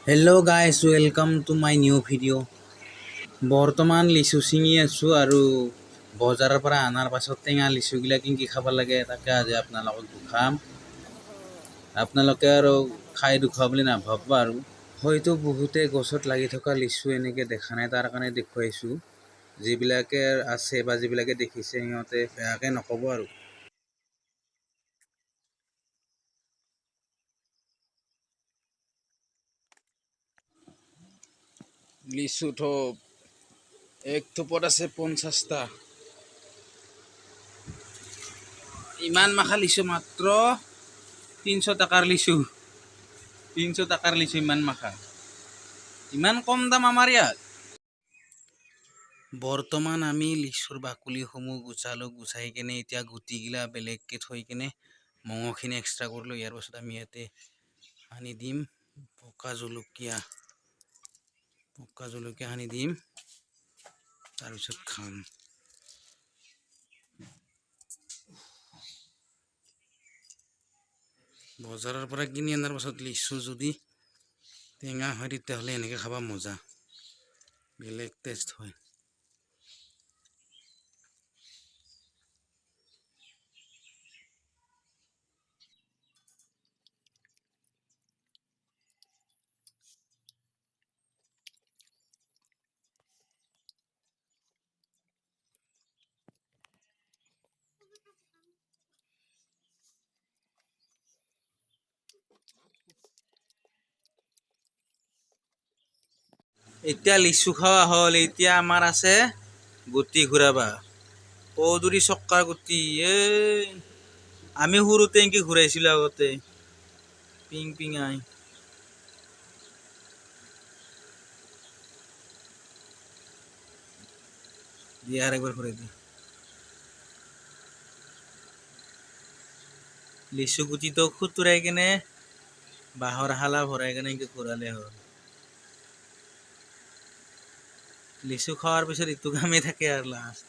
Hello guys, welcome to my new video. বৰ্তমান লিচু ছিঙি আছোঁ আৰু বজাৰৰ পৰা অনাৰ পাছত টেঙা লিচুগিলা কি খাব লাগে তাকে আজি আপোনালোকক দেখাম। আপোনালোকে আৰু খাই দেখুৱা বুলি নাভাবিব আৰু। হয়তো বহুতে গছত লাগি থকা লিচু এনেকৈ দেখা নাই, তাৰ কাৰণে দেখুৱাইছোঁ। যিবিলাকে আছে বা যিবিলাকে দেখিছে সিহঁতে বেয়াকৈ নক'ব আৰু। লিচু থোপ এক থোপত আছে 50টা। ইমান মাখা লিচু মাত্ৰ 300 টকাৰ লিচু। 300 টকাৰ লিচু ইমান মাখা। ইমান কম দাম আমাৰ ইয়াত। বৰ্তমান আমি লিচুৰ বাকলিসমূহ গুচাই কেনে এতিয়া গুটিগিলা বেলেগকৈ থৈ কেনে মঙহখিনি এক্সট্ৰা কৰিলোঁ। ইয়াৰ পাছত আমি ইয়াতে সানি দিম পকা জলকীয়া সানি দিম, তাৰপিছত খাম। বজাৰৰ পৰা কিনি অনাৰ পাছত লিচু যদি টেঙা হয় তেতিয়াহ'লে এনেকৈ খাবা মজা, বেলেগ টেষ্ট হয়। এতিয়া লিচু খোৱা হ'ল, এতিয়া আমাৰ আছে গুটি ঘূৰাবা। কৌদুৰি চক্কাৰ গুটি আমি সৰুতে এনেকৈ ঘূৰাইছিলোঁ আগতে পিং পিঙাই। দিয়ে আৰু একবাৰ ঘূৰাই দিয়ে। লিচু গুটিটো খুতুৰাই কেনে বাঁহৰ শালা ভৰাই কেনে এনেকৈ ঘূৰালে হ'ল। লিচু খোৱাৰ পিছত এইটো কামেই থাকে আৰু লাষ্ট।